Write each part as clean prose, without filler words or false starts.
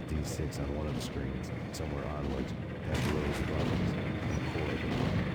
D6 on one of the screens, somewhere onwards, past rows of others, core of the mind.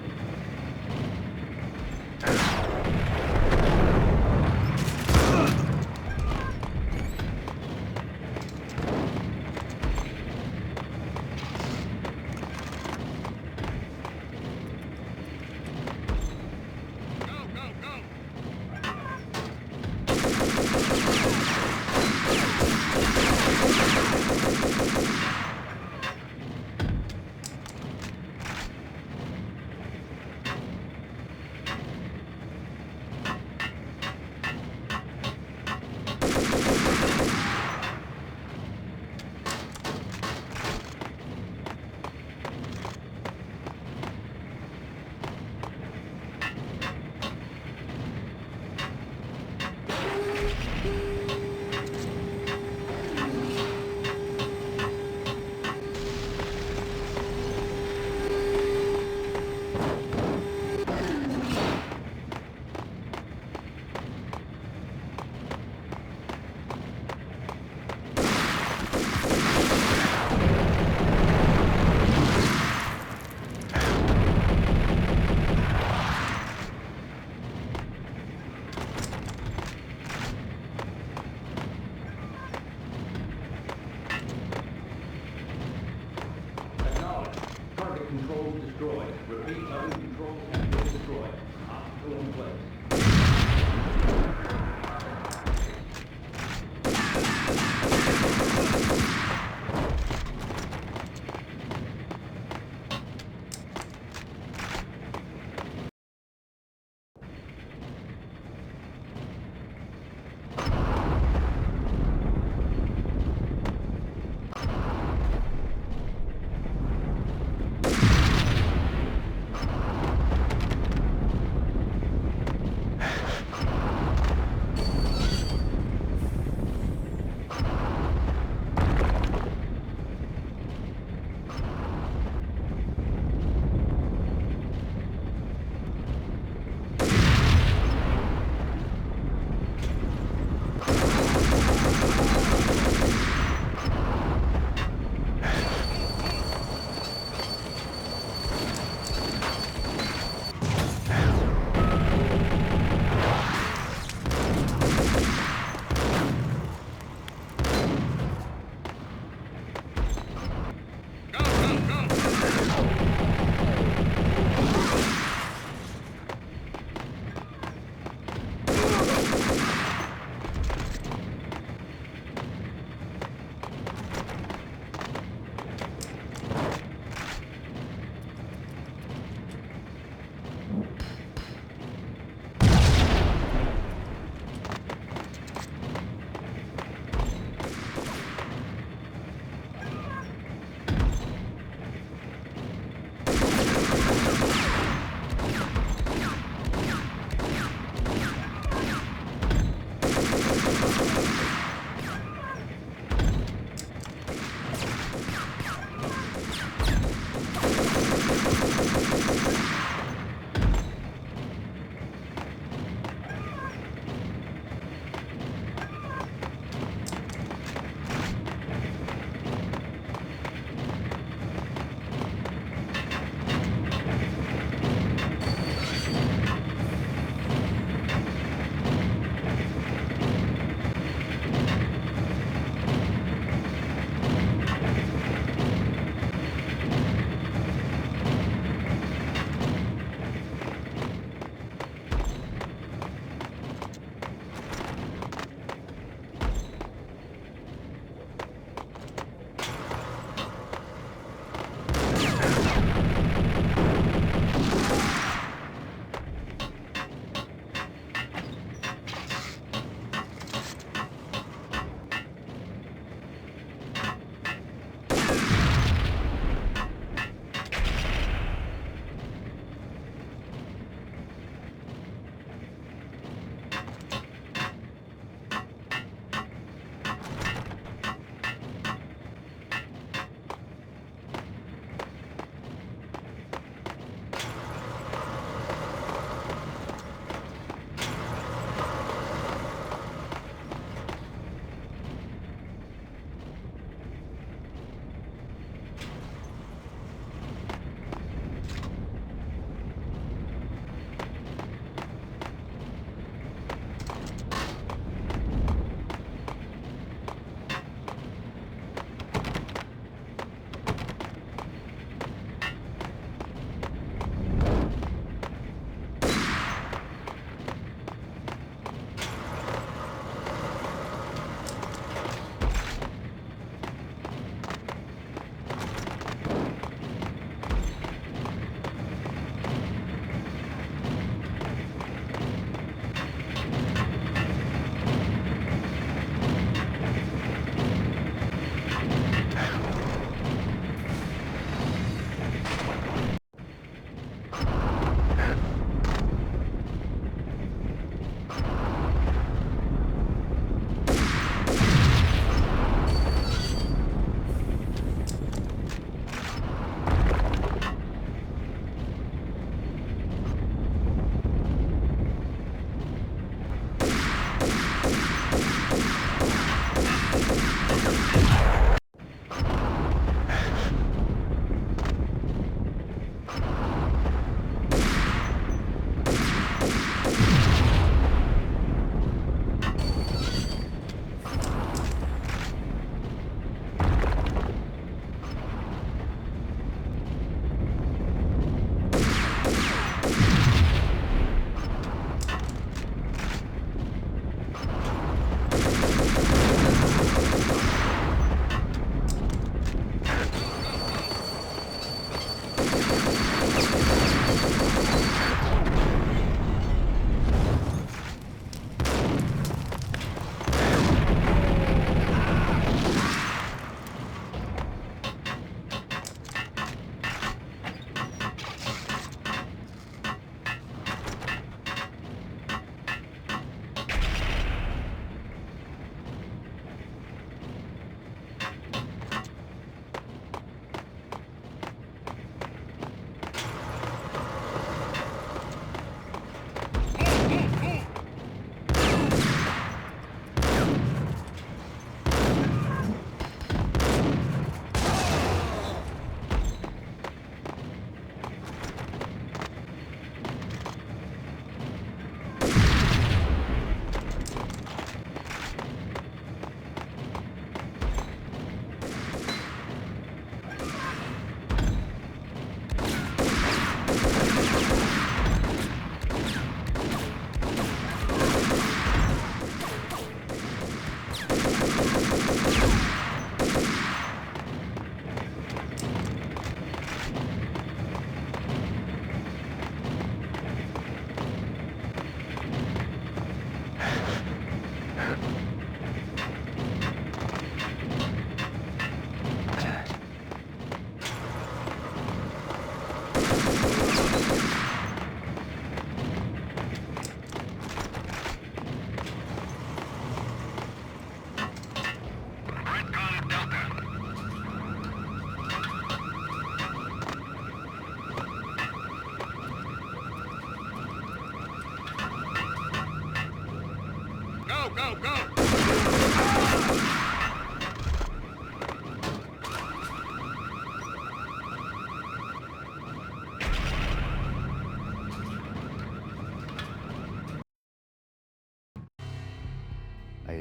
Controls destroyed. Repeat, other controls have been destroyed. Obstacle in place.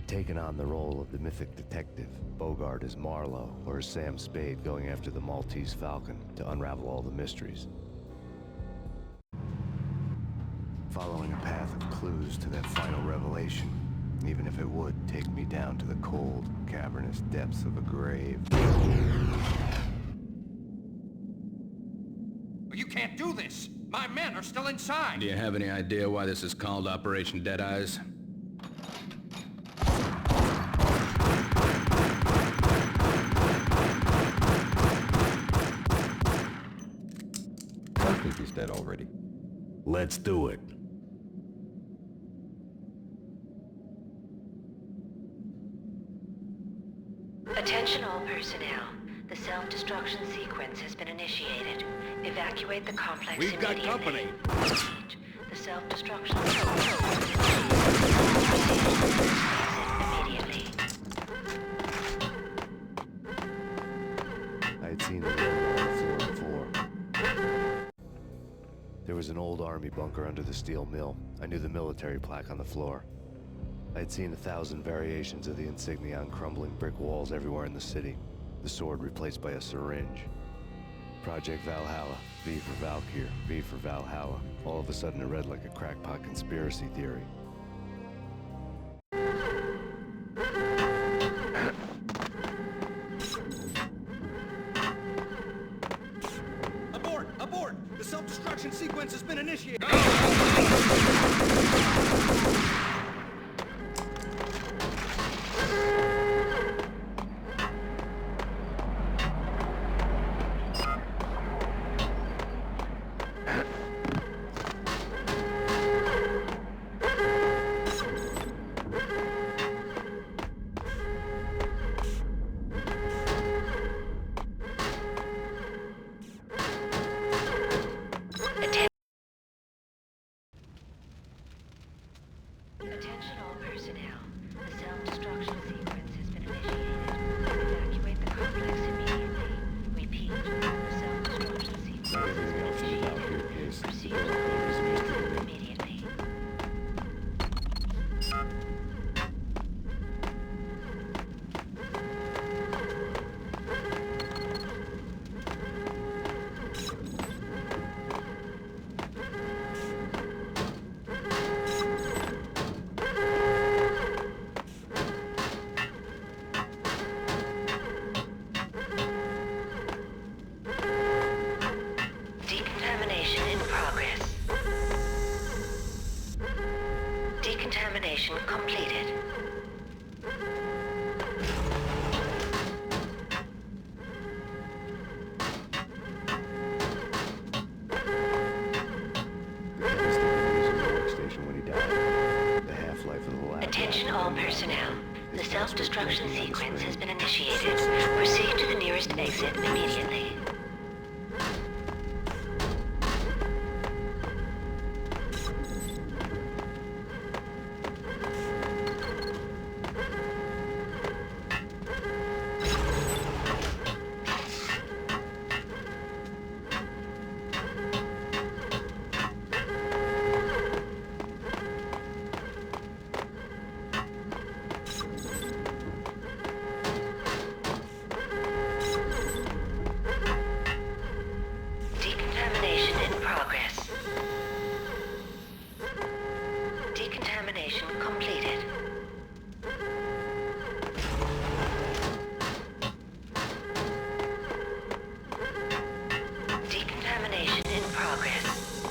I'd taken on the role of the mythic detective, Bogart as Marlowe, or as Sam Spade going after the Maltese Falcon to unravel all the mysteries. Following a path of clues to that final revelation, even if it would take me down to the cold, cavernous depths of a grave. You can't do this! My men are still inside! Do you have any idea why this is called Operation Dead Eyes? I think he's dead already. Let's do it. Attention all personnel. The self-destruction sequence has been initiated. Evacuate the complex We've got immediately. company. The self-destruction immediately. I had seen the logo on the floor before. There was an old army bunker under the steel mill. I knew the military plaque on the floor. I had seen 1,000 variations of the insignia on crumbling brick walls everywhere in the city. The sword replaced by a syringe. Project Valhalla, V for Valkyr, V for Valhalla. All of a sudden it read like a crackpot conspiracy theory. Abort! Abort! The self-destruction sequence has been initiated! Attention all personnel. The self-destruction sequence has been initiated. Evacuate the complex immediately. Repeat. The self-destruction sequence has been Everything else in the initiated. Valkyr case. Proceed The to the door code is a nearest mystery to exit me. immediately. Decontamination in progress. Decontamination completed. The chemist had been using the workstation when he died. The half-life of the lab. Attention all personnel. The self-destruction sequence has been initiated. Proceed to the nearest exit immediately. Decontamination in progress. Decontamination completed. Decontamination in progress.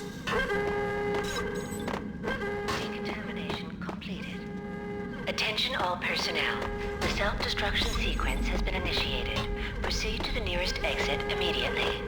Decontamination completed. Attention all personnel. The self-destruction sequence has been initiated. Proceed to the nearest exit immediately.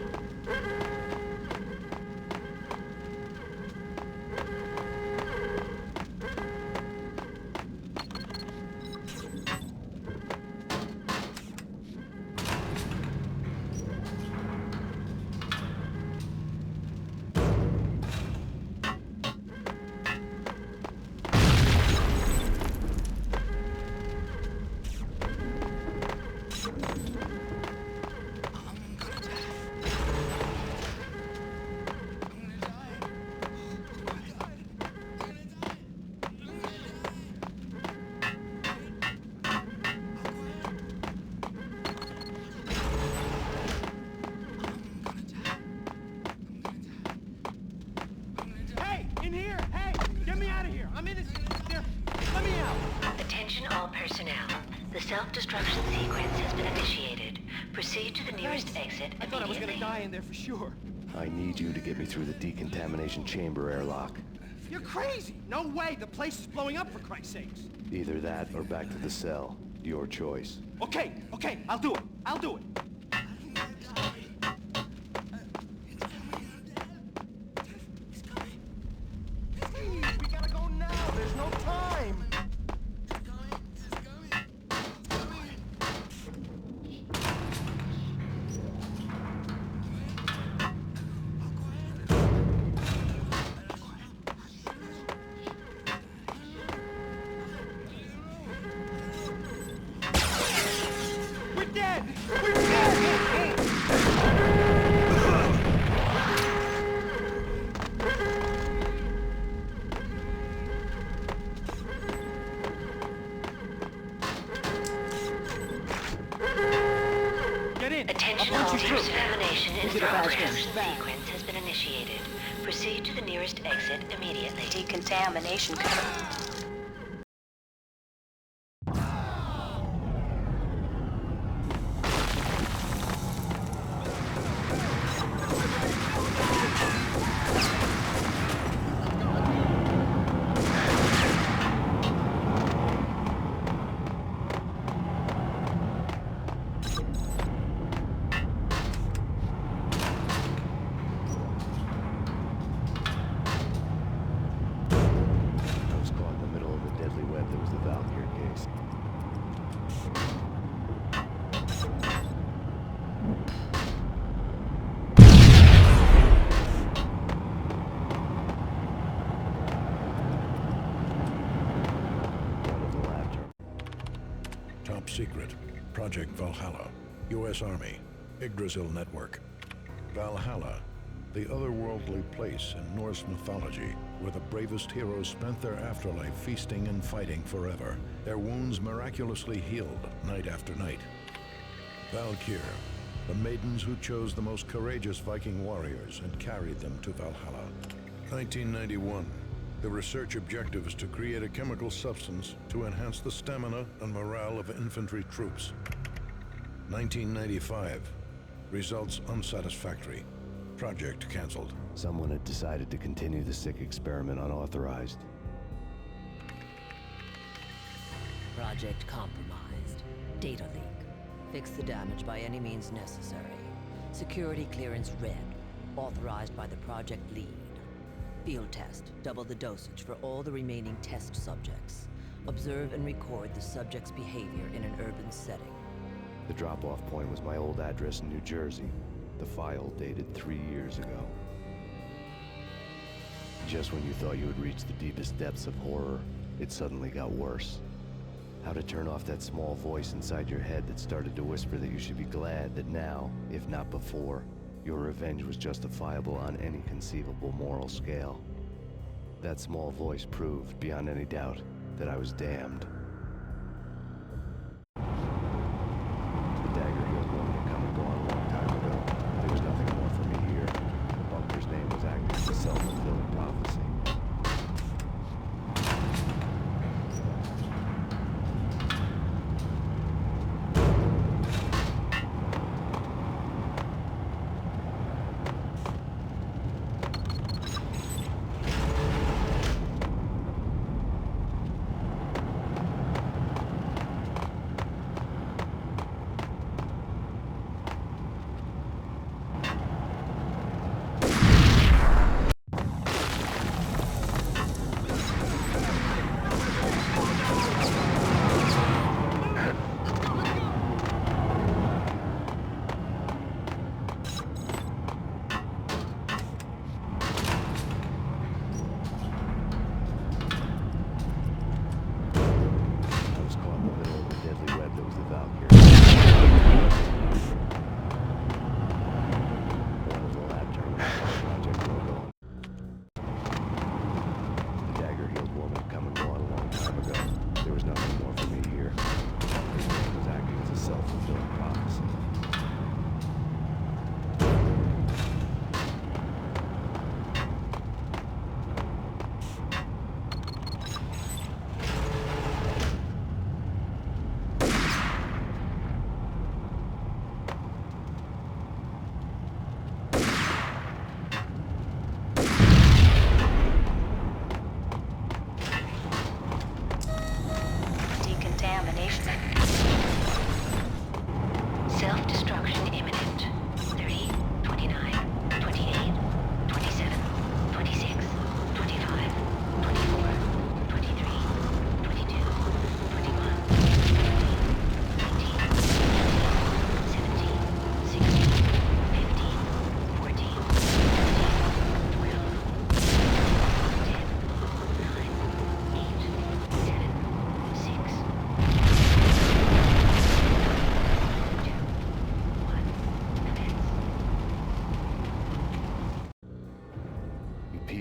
The self-destruction sequence has been initiated. Proceed to the nearest exit I thought I was gonna immediately. die in there for sure. I need you to get me through the decontamination chamber airlock. You're crazy! No way! The place is blowing up, for Christ's sakes! Either that or back to the cell. Your choice. Okay, I'll do it. I'll do it. Please, we gotta go now. There's no time. We're dead! We're dead! Get in! Attention I'll all, punch you through. decontamination in Get a badge progress. in. Sequence has been initiated. Proceed to the nearest exit immediately. Decontamination code. I was caught in the middle of a deadly web that was the Valkyrie case. One of the lab terminals. Top secret. Project Valhalla. U.S. Army. Yggdrasil Network. Valhalla. The otherworldly place in Norse mythology where the bravest heroes spent their afterlife feasting and fighting forever, their wounds miraculously healed night after night. Valkyr, the maidens who chose the most courageous Viking warriors and carried them to Valhalla. 1991. The research objective is to create a chemical substance to enhance the stamina and morale of infantry troops. 1995. Results unsatisfactory. Project canceled. Someone had decided to continue the sick experiment unauthorized. Project compromised. Data leak. Fix the damage by any means necessary. Security clearance red. Authorized by the project lead. Field test. Double the dosage for all the remaining test subjects. Observe and record the subject's behavior in an urban setting. The drop-off point was my old address in New Jersey. The file dated 3 years ago. Just when you thought you had reached the deepest depths of horror, it suddenly got worse. How to turn off that small voice inside your head that started to whisper that you should be glad that now, if not before, your revenge was justifiable on any conceivable moral scale. That small voice proved, beyond any doubt, that I was damned. The dagger healed woman had come and gone a long time ago. There was nothing more for me here. Bunker's name was acting as a self-fulfilling prophecy.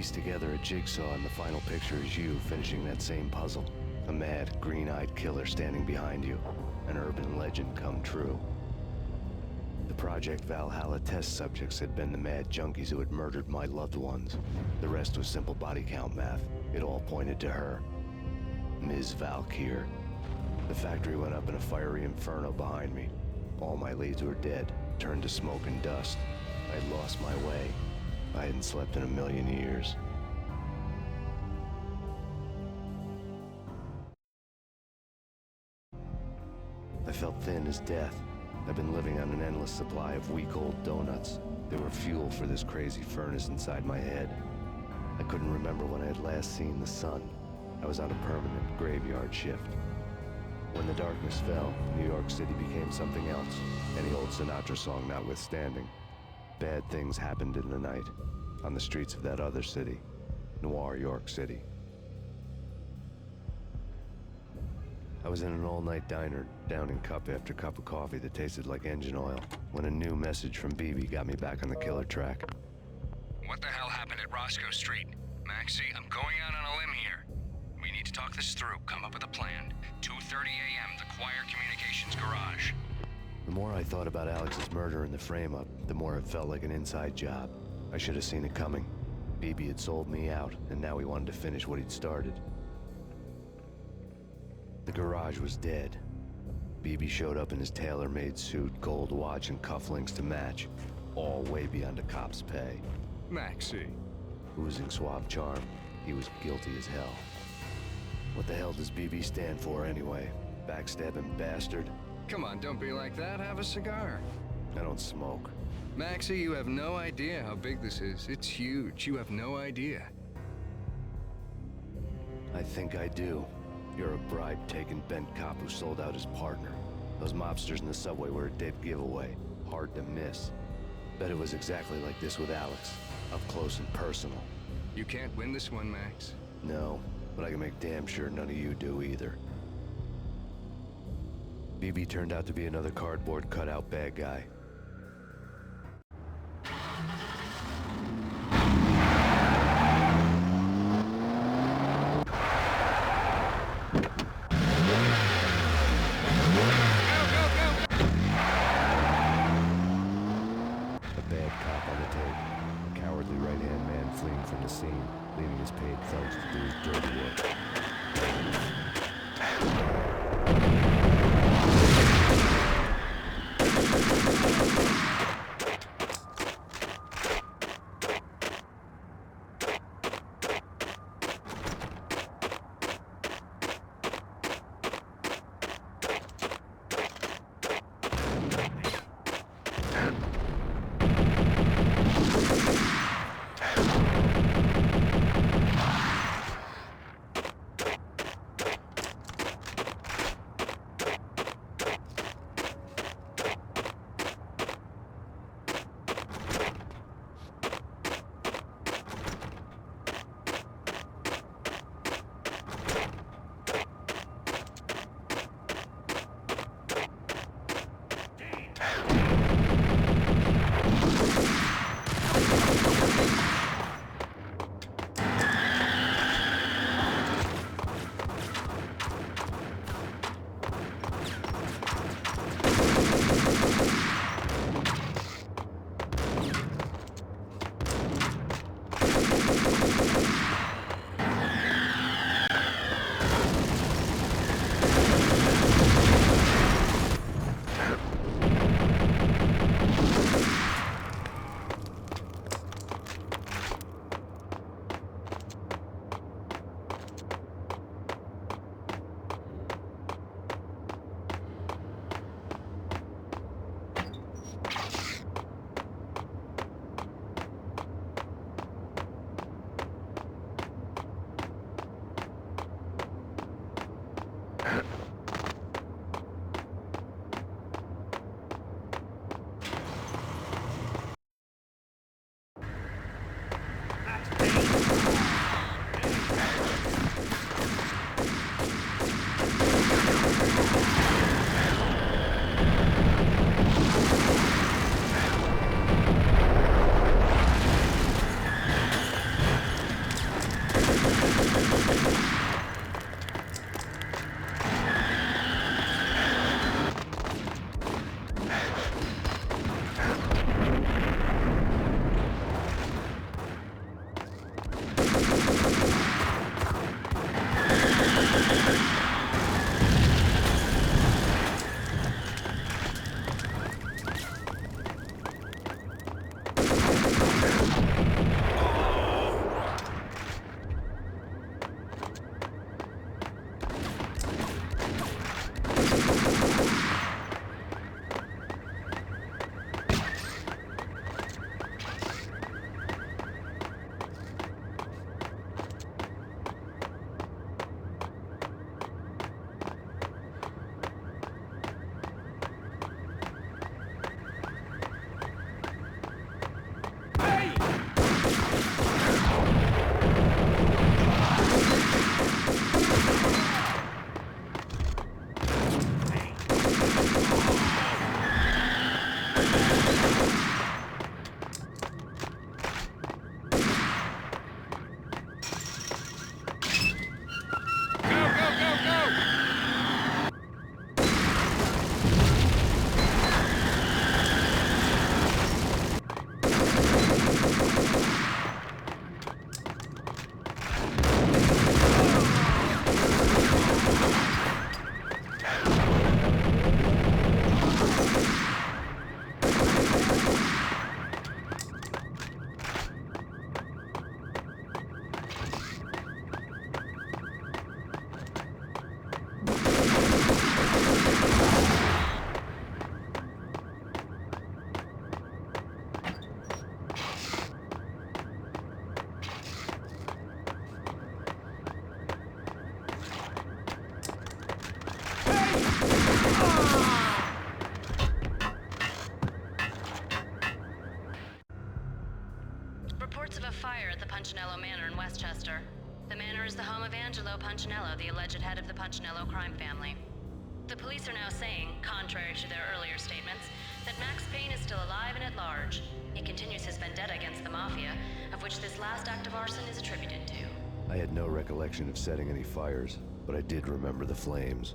piece together a jigsaw, and the final picture is you finishing that same puzzle. A mad, green-eyed killer standing behind you. An urban legend come true. The Project Valhalla test subjects had been the mad junkies who had murdered my loved ones. The rest was simple body count math. It all pointed to her. Ms. Valkyr. The factory went up in a fiery inferno behind me. All my leads were dead, turned to smoke and dust. I had lost my way. I hadn't slept in a million years. I felt thin as death. I've been living on an endless supply of week-old donuts. They were fuel for this crazy furnace inside my head. I couldn't remember when I had last seen the sun. I was on a permanent graveyard shift. When the darkness fell, New York City became something else, any old Sinatra song notwithstanding. Bad things happened in the night, on the streets of that other city, Noir York City. I was in an all-night diner, downing cup after cup of coffee that tasted like engine oil, when a new message from BB got me back on the killer track. What the hell happened at Roscoe Street? Maxie, I'm going out on a limb here. We need to talk this through, come up with a plan. 2:30 a.m., the Choir Communications Garage. The more I thought about Alex's murder and the frame-up, the more it felt like an inside job. I should have seen it coming. BB had sold me out, and now he wanted to finish what he'd started. The garage was dead. BB showed up in his tailor-made suit, gold watch, and cufflinks to match, all way beyond a cop's pay. Maxie. Oozing suave charm, he was guilty as hell. What the hell does BB stand for anyway? Backstabbing bastard? Come on, don't be like that. Have a cigar. I don't smoke. Maxie, you have no idea how big this is. It's huge. You have no idea. I think I do. You're a bribe-taking bent cop who sold out his partner. Those mobsters in the subway were a dead giveaway. Hard to miss. Bet it was exactly like this with Alex. Up close and personal. You can't win this one, Max. No, but I can make damn sure none of you do either. BB turned out to be another cardboard cutout bad guy. A bad cop on the tape. A cowardly right-hand man fleeing from the scene, leaving his paid thugs to do his dirty work. Punchinello Manor in Westchester. The manor is the home of Angelo Punchinello, the alleged head of the Punchinello crime family. The police are now saying, contrary to their earlier statements, that Max Payne is still alive and at large. He continues his vendetta against the Mafia, of which this last act of arson is attributed to. I had no recollection of setting any fires, but I did remember the flames.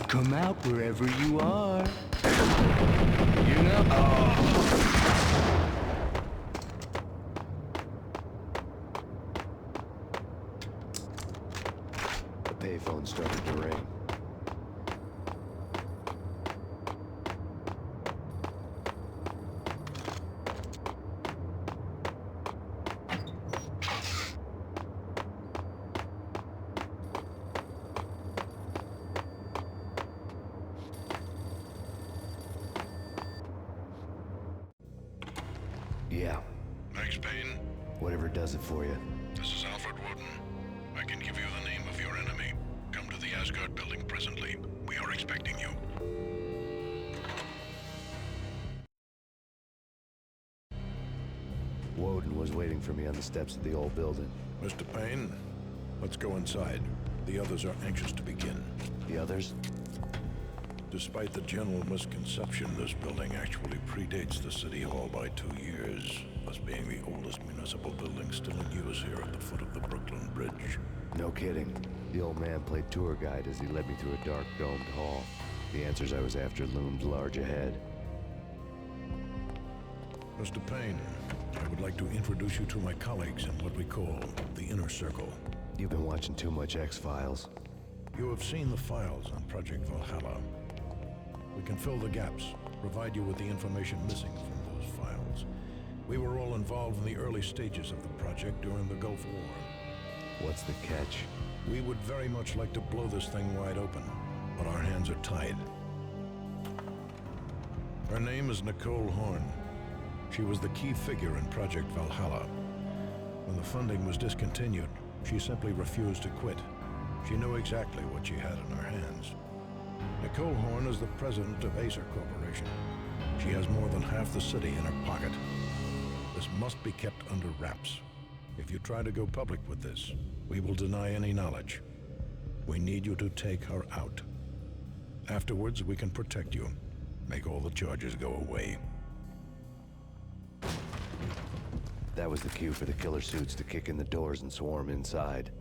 Come out wherever you are. You know. Oh. The payphone started to ring. Yeah. Max Payne, Whatever does it for you. this is Alfred Woden. I can give you the name of your enemy. Come to the Asgard building presently. We are expecting you. Woden was waiting for me on the steps of the old building. Mr. Payne, let's go inside. The others are anxious to begin. The others? Despite the general misconception, this building actually predates the City Hall by 2 years, thus being the oldest municipal building still in use here at the foot of the Brooklyn Bridge. No kidding. The old man played tour guide as he led me through a dark domed hall. The answers I was after loomed large ahead. Mr. Payne, I would like to introduce you to my colleagues in what we call the Inner Circle. You've been watching too much X-Files. You have seen the files on Project Valhalla. We can fill the gaps, provide you with the information missing from those files. We were all involved in the early stages of the project during the Gulf War. What's the catch? We would very much like to blow this thing wide open, but our hands are tied. Her name is Nicole Horn. She was the key figure in Project Valhalla. When the funding was discontinued, she simply refused to quit. She knew exactly what she had in her hands. Nicole Horn is the president of Acer Corporation. She has more than half the city in her pocket. This must be kept under wraps. If you try to go public with this, we will deny any knowledge. We need you to take her out. Afterwards, we can protect you. Make all the charges go away. That was the cue for the killer suits to kick in the doors and swarm inside.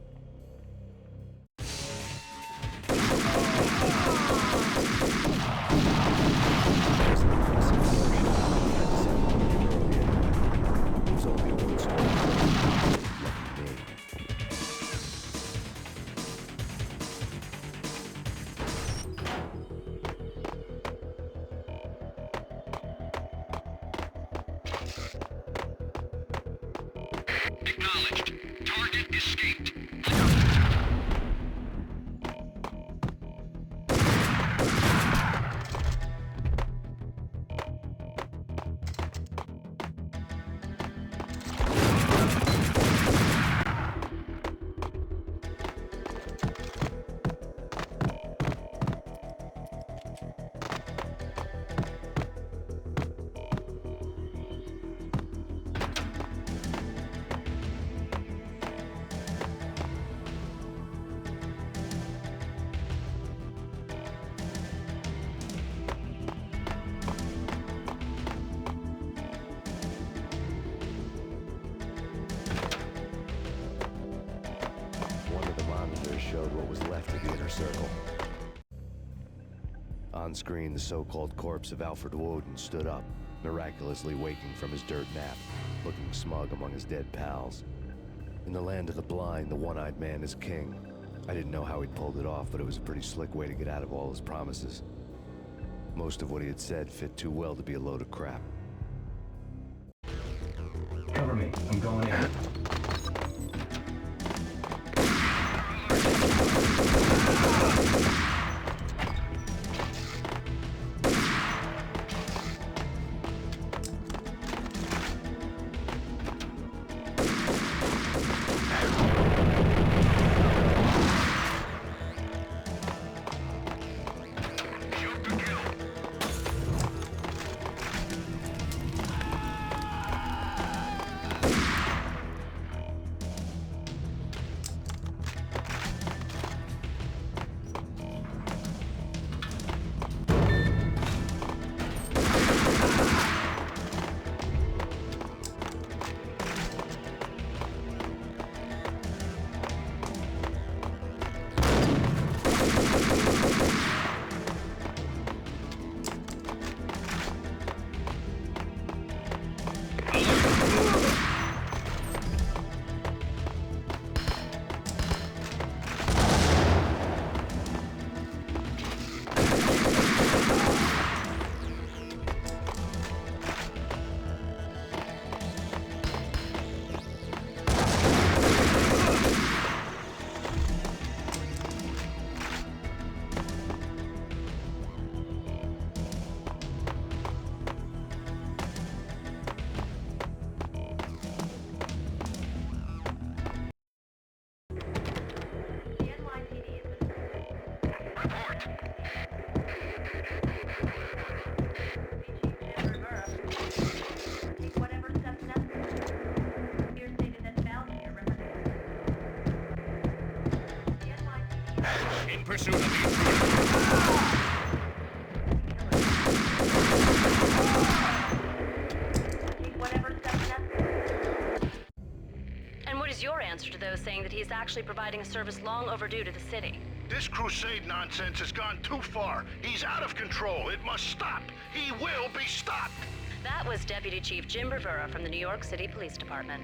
It was only one story. Lucky me. Acknowledged. Target escaped. Showed what was left of the inner circle. On screen, the so-called corpse of Alfred Woden stood up, miraculously waking from his dirt nap, looking smug among his dead pals. In the land of the blind, the one-eyed man is king. I didn't know how he'd pulled it off, but it was a pretty slick way to get out of all his promises. Most of what he had said fit too well to be a load of crap. Cover me. I'm going in. In pursuit of the intruder. And what is your answer to those saying that he is actually providing a service long overdue to the city? This crusade nonsense has gone too far. He's out of control. It must stop. He will be stopped. That was Deputy Chief Jim Rivera from the New York City Police Department.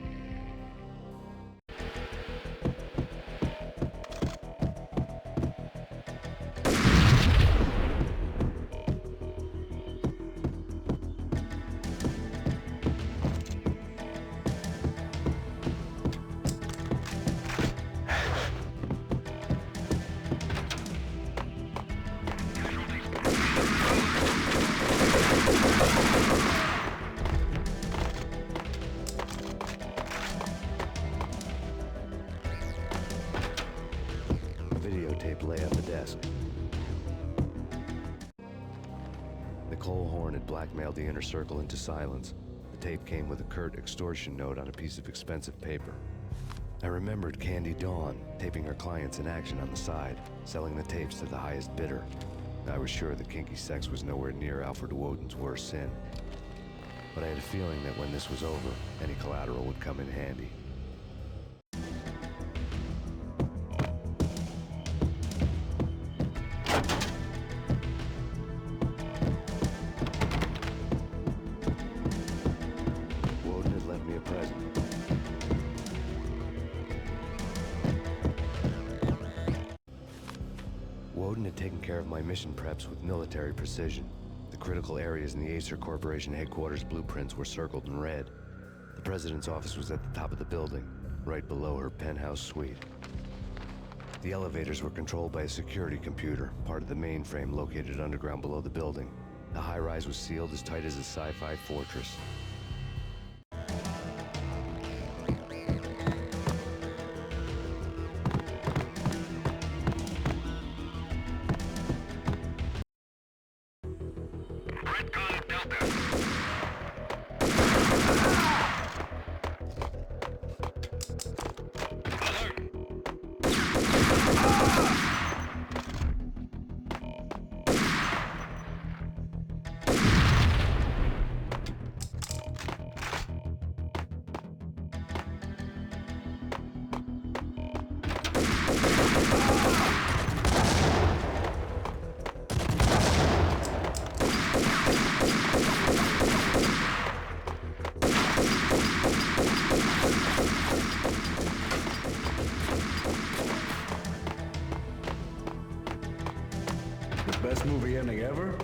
videotape lay on the desk. Nicole Horn had blackmailed the inner circle into silence. The tape came with a curt extortion note on a piece of expensive paper. I remembered Candy Dawn taping her clients in action on the side, selling the tapes to the highest bidder. I was sure that kinky sex was nowhere near Alfred Woden's worst sin. But I had a feeling that when this was over, any collateral would come in handy. Woden had left me a present. Woden had taken care of my mission preps with military precision. The critical areas in the Acer Corporation headquarters blueprints were circled in red. The president's office was at the top of the building, right below her penthouse suite. The elevators were controlled by a security computer, part of the mainframe located underground below the building. The high-rise was sealed as tight as a sci-fi fortress. Best movie ending ever?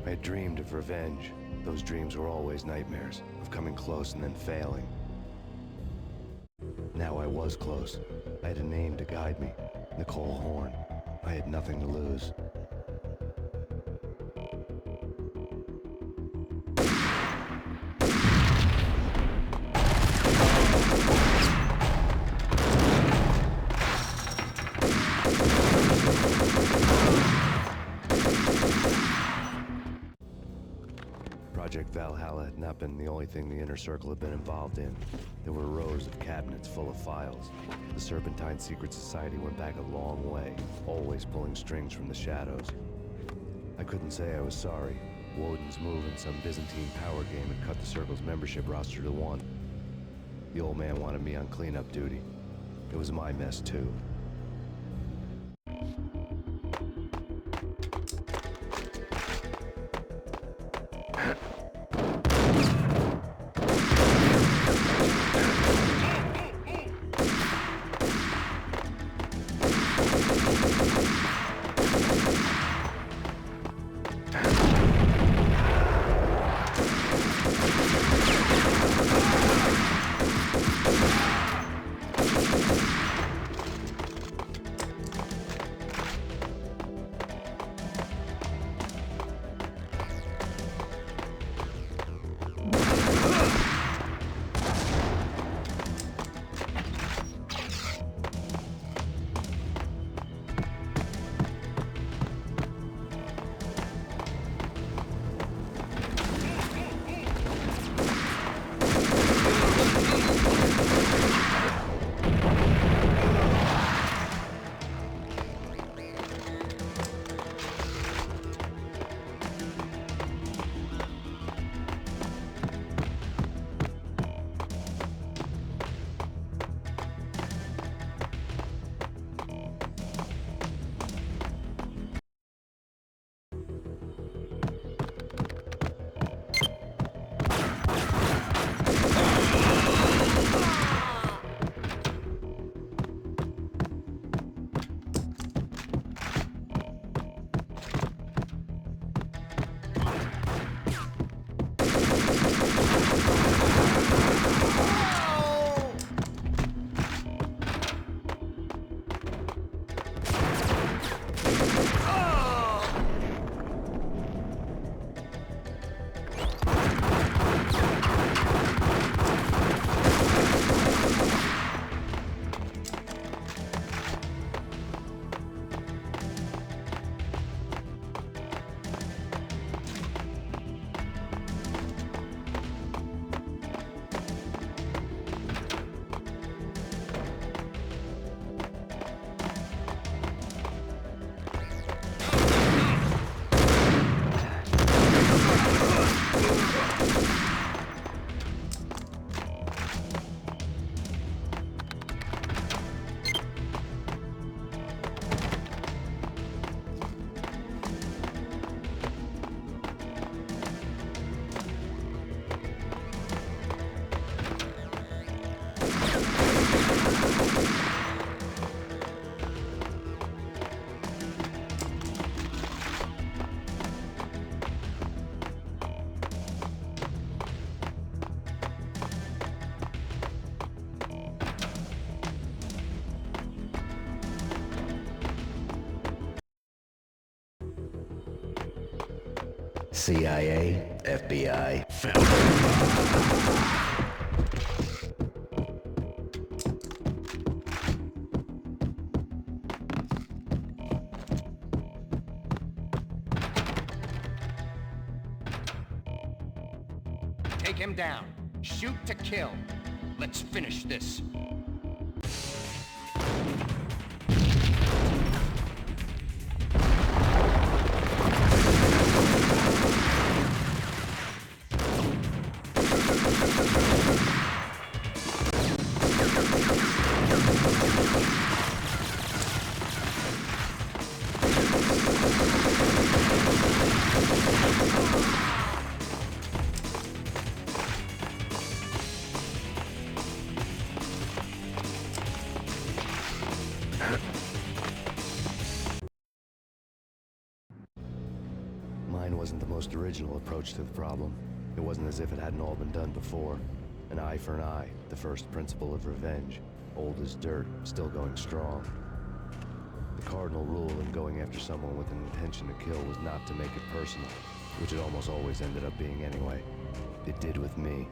I had dreamed of revenge. Those dreams were always nightmares, of coming close and then failing. Now I was close. I had a name to guide me, Nicole Horn. I had nothing to lose. Project Valhalla had not been the only thing the Inner Circle had been involved in. There were rows of cabinets full of files. The Serpentine Secret Society went back a long way, always pulling strings from the shadows. I couldn't say I was sorry. Woden's move in some Byzantine power game had cut the Circle's membership roster to one. The old man wanted me on cleanup duty. It was my mess, too. CIA, FBI. Take him down. Shoot to kill. Let's finish this. Mine wasn't the most original approach to the problem. It wasn't as if it hadn't all been done before. An eye for an eye, the first principle of revenge. Old as dirt, still going strong. The cardinal rule in going after someone with an intention to kill was not to make it personal, which it almost always ended up being anyway. It did with me.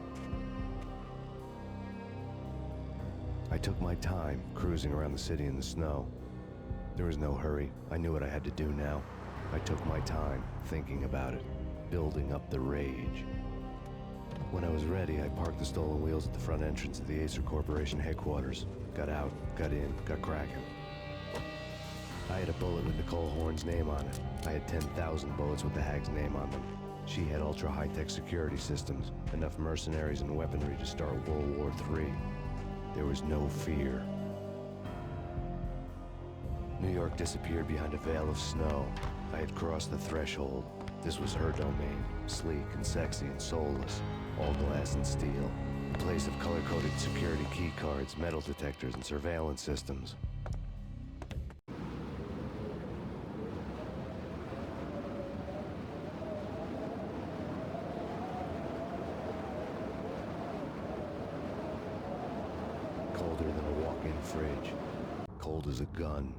I took my time, cruising around the city in the snow. There was no hurry. I knew what I had to do now. I took my time, thinking about it, building up the rage. When I was ready, I parked the stolen wheels at the front entrance of the Acer Corporation headquarters. Got out, got in, got cracking. I had a bullet with Nicole Horn's name on it. I had 10,000 bullets with the Hag's name on them. She had ultra-high-tech security systems, enough mercenaries and weaponry to start World War III. There was no fear. New York disappeared behind a veil of snow. I had crossed the threshold. This was her domain, sleek and sexy and soulless, all glass and steel. A place of color-coded security key cards, metal detectors, and surveillance systems. Colder than a walk-in fridge. Cold as a gun.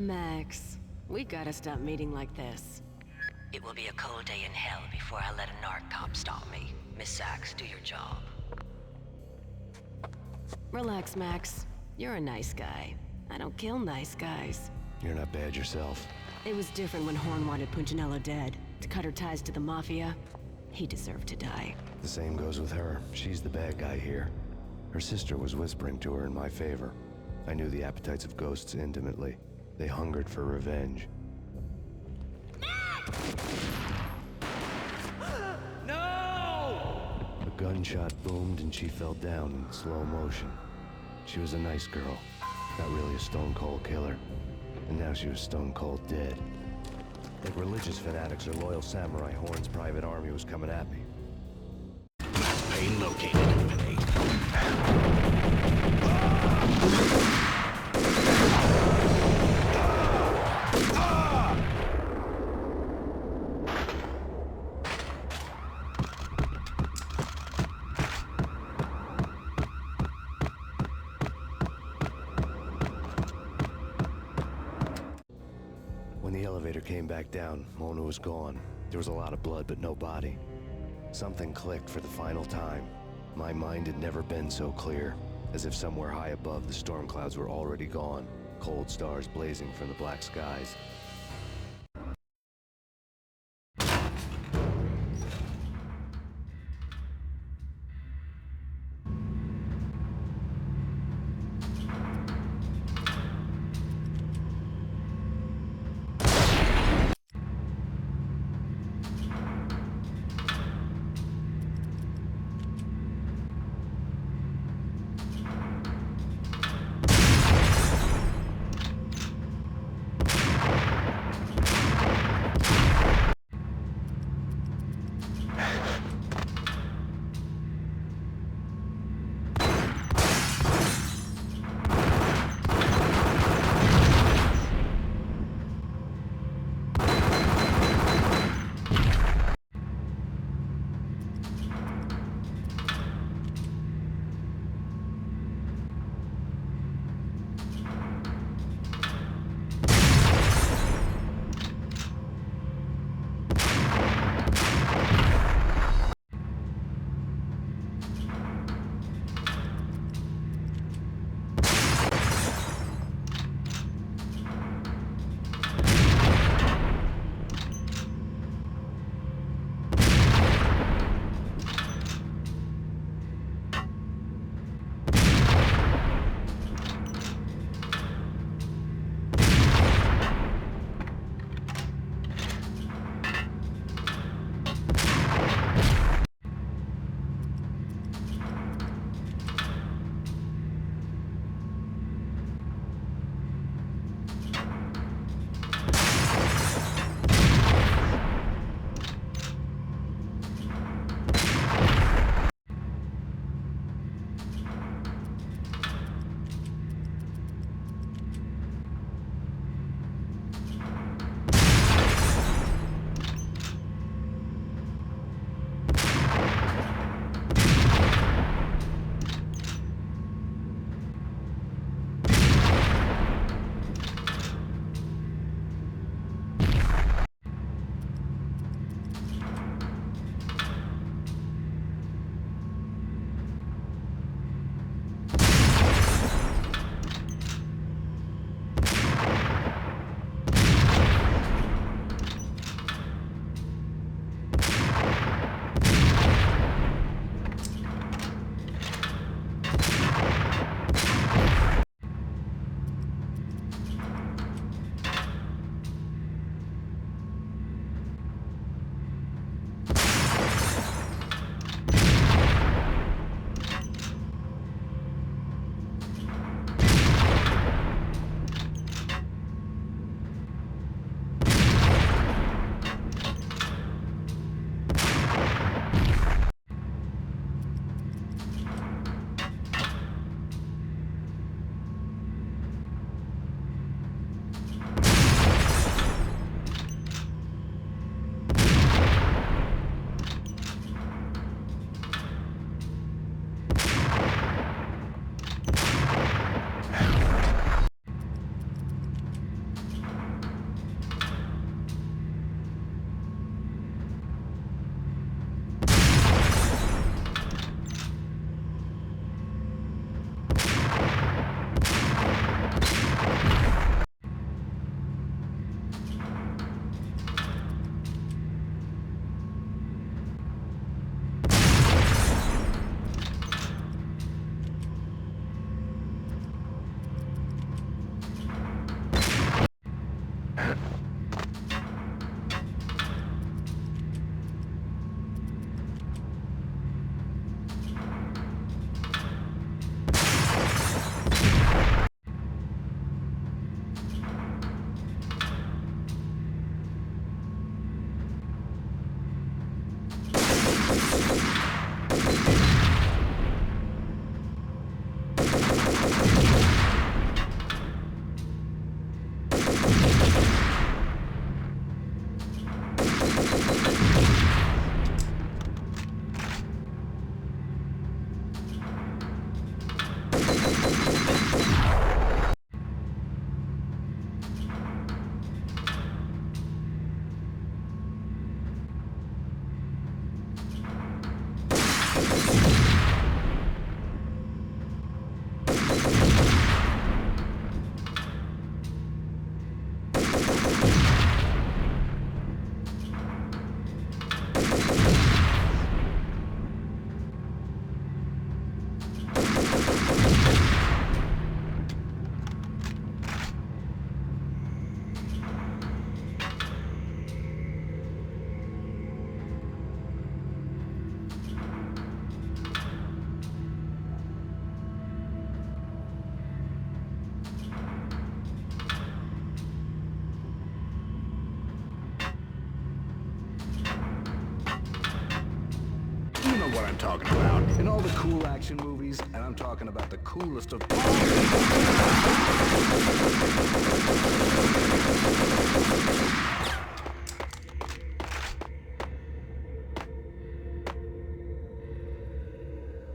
Max, we gotta stop meeting like this. It will be a cold day in hell before I let a narc cop stop me. Miss Sachs, do your job. Relax, Max. You're a nice guy. I don't kill nice guys. You're not bad yourself. It was different when Horn wanted Punchinello dead. To cut her ties to the Mafia. He deserved to die. The same goes with her. She's the bad guy here. Her sister was whispering to her in my favor. I knew the appetites of ghosts intimately. They hungered for revenge. No! A gunshot boomed and she fell down in slow motion. She was a nice girl, not really a stone-cold killer. And now she was stone-cold dead. Like religious fanatics or loyal samurai, Horn's private army was coming at me. Payne located. When the elevator came back down, Mona was gone. There was a lot of blood, but no body. Something clicked for the final time. My mind had never been so clear, as if somewhere high above the storm clouds were already gone, cold stars blazing from the black skies. what I'm talking about. In all the cool action movies, and I'm talking about the coolest of all.